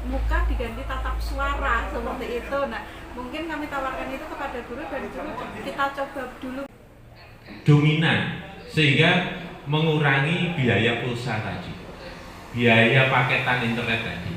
muka diganti tatap suara seperti itu. Nah, mungkin kami tawarkan itu kepada guru dan guru kita coba dulu dominan sehingga mengurangi biaya pulsa tadi, biaya paketan internet tadi.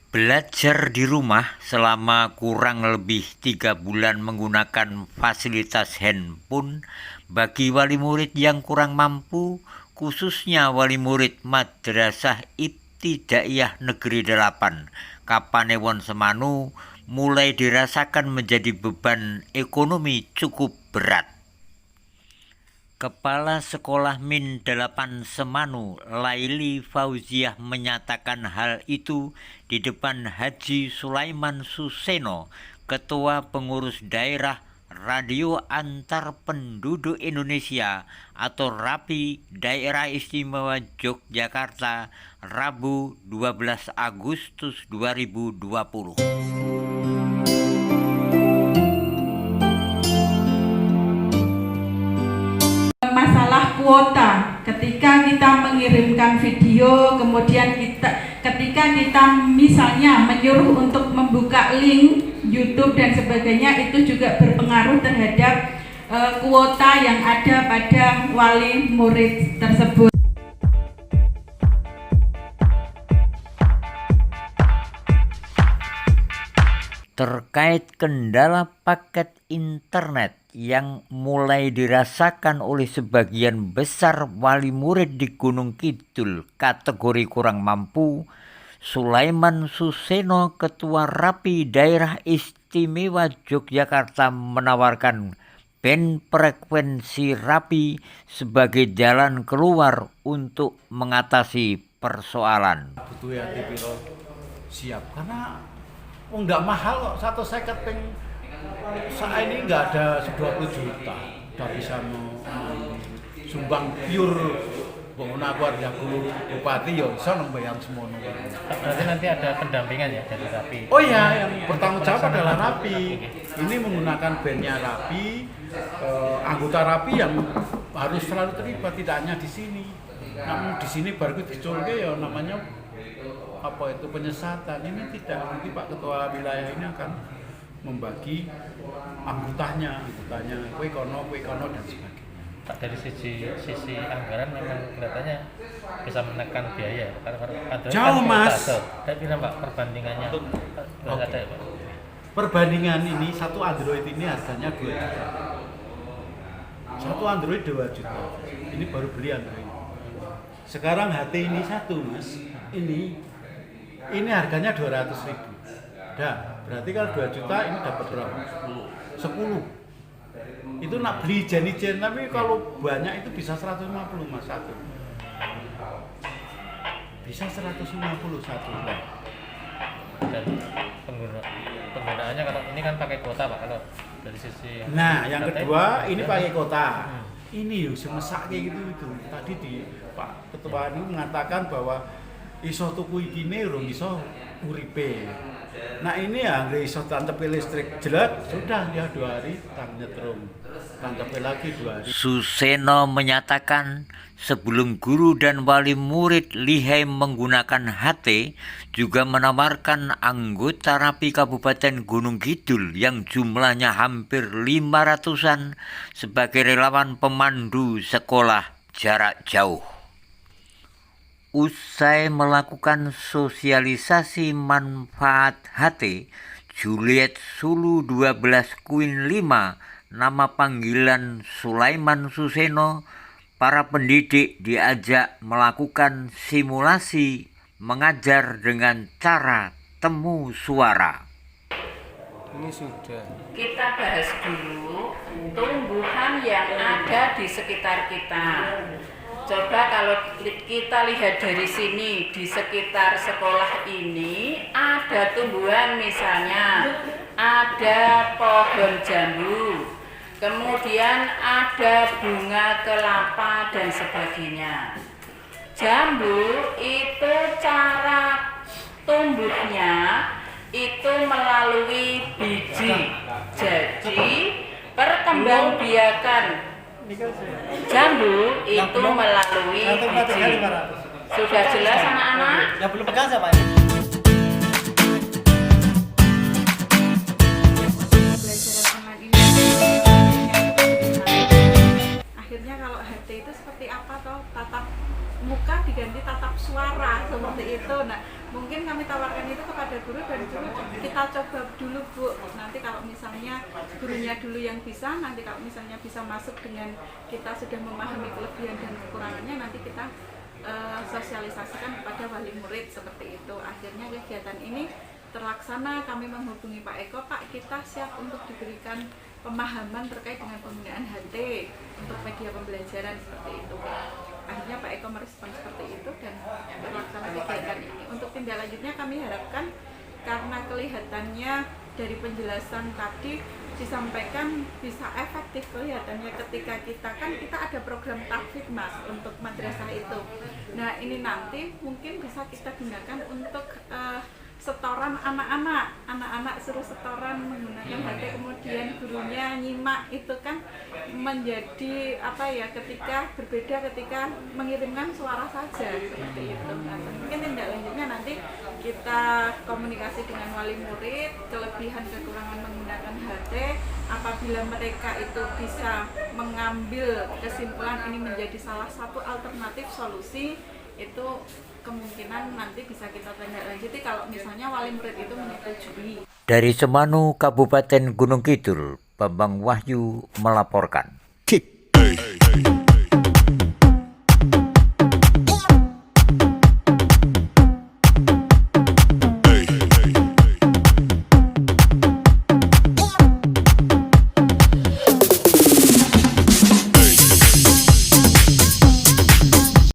Belajar di rumah selama kurang lebih 3 bulan menggunakan fasilitas handphone bagi wali murid yang kurang mampu, khususnya wali murid Madrasah Ibtidaiyah Negeri 8 Kapanewon Semanu, mulai dirasakan menjadi beban ekonomi cukup berat. Kepala Sekolah Min 8 Semanu, Laili Fauziah, menyatakan hal itu di depan Haji Sulaiman Suseno, Ketua Pengurus Daerah Radio Antar Penduduk Indonesia atau RAPI Daerah Istimewa Yogyakarta, Rabu 12 Agustus 2020. Masalah kuota, ketika kita mengirimkan video, kemudian ketika kita misalnya menyuruh untuk membuka link YouTube dan sebagainya, itu juga berpengaruh terhadap kuota yang ada pada wali murid tersebut. Terkait kendala paket internet yang mulai dirasakan oleh sebagian besar wali murid di Gunung Kidul kategori kurang mampu, Sulaiman Suseno, Ketua RAPI Daerah Istimewa Yogyakarta, menawarkan band frekuensi RAPI sebagai jalan keluar untuk mengatasi persoalan. Butuh ya dipiro siap karena nggak mahal kok, 150 peng saat ini nggak ada 20 juta udah bisa sumbang pure bangun aku ada bupati ya bisa nembayang semono. Berarti nanti ada pendampingan ya dari RAPI? Oh iya, yang bertanggung jawab adalah RAPI. Ini menggunakan bandnya RAPI, anggota RAPI yang harus selalu terlibat, tidak hanya di sini. Namun di sini baru diculke ya namanya apa itu penyesatan. Ini tidak, nanti Pak Ketua wilayah ini akan membagi anggotanya, kue kono dan sebagainya. Pak, dari sisi anggaran memang kelihatannya bisa menekan biaya karena jauh kan Mas. Tapi Pak perbandingannya okay. Ada ya Pak? Perbandingan ini satu Android ini harganya 2 juta. Satu Android 2 juta. Ini baru beli Android. Sekarang HT ini satu Mas. Ini harganya 200.000. Dah, berarti kalau 2 juta ini dapat berapa? 10. Itu nak beli ijen, tapi kalau banyak itu bisa 150 Mas satu. Bisa 150 satu. Dan penggunaannya kalau ini kan pakai kuota Pak, kalau dari sisi yang kedua ini pakai kuota. Ini yuk semesak kayak gitu itu. Tadi di Pak Ketua ini mengatakan bahwa iso tuku ikine urung iso uripe. Nah ini ya nggak iso tantepi listrik jelek, sudah dia 2 hari tang nyetrum, tantepi lagi 2 hari. Suseno menyatakan sebelum guru dan wali murid lihai menggunakan HT, juga menawarkan anggota RAPI Kabupaten Gunung Kidul yang jumlahnya hampir 500-an sebagai relawan pemandu sekolah jarak jauh. Usai melakukan sosialisasi manfaat HT, Juliet Sulu 12 Queen 5, nama panggilan Sulaiman Suseno, para pendidik diajak melakukan simulasi mengajar dengan cara temu suara. Ini sudah. Kita bahas dulu tumbuhan yang ada di sekitar kita. Coba kalau kita lihat dari sini, di sekitar sekolah ini ada tumbuhan, misalnya ada pohon jambu, kemudian ada bunga kelapa dan sebagainya. Jambu itu cara tumbuhnya itu melalui biji. Jadi perkembangbiakan jambu itu melalui biji. Sudah jelas anak-anak? Yang belum pegang siapa? Pembelajaran online ini akhirnya kalau HT itu seperti apa toh, tatap muka diganti tatap suara seperti itu. Nah, mungkin kami tawarkan itu kepada guru dan guru kita coba dulu Bu. Nanti kalau misalnya gurunya dulu yang bisa, nanti kalau misalnya bisa masuk dengan kita sudah memahami kelebihan dan kekurangannya, nanti kita sosialisasikan kepada wali murid seperti itu. Akhirnya kegiatan ini terlaksana, kami menghubungi Pak Eko, Pak kita siap untuk diberikan pemahaman terkait dengan penggunaan HT untuk media pembelajaran seperti itu. Akhirnya Pak Eko merespon seperti itu dan terlaksana kegiatan ini. Untuk tindak lanjutnya kami harapkan karena kelihatannya dari penjelasan tadi disampaikan bisa efektif kelihatannya ketika kita ada program tahfidz Mas untuk madrasah itu. Nah ini nanti mungkin bisa kita gunakan untuk setoran anak-anak suruh setoran menggunakan HT, kemudian gurunya nyimak, itu kan menjadi apa ya, ketika berbeda ketika mengirimkan suara saja seperti itu. Nah, mungkin tindak lanjutnya nanti kita komunikasi dengan wali murid kelebihan kekurangan menggunakan HT. Apabila mereka itu bisa mengambil kesimpulan ini menjadi salah satu alternatif solusi, itu kemungkinan nanti bisa kita tindak lanjuti kalau misalnya wali murid itu menyetujui. Dari Semanu, Kabupaten Gunung Kidul, Bambang Wahyu melaporkan.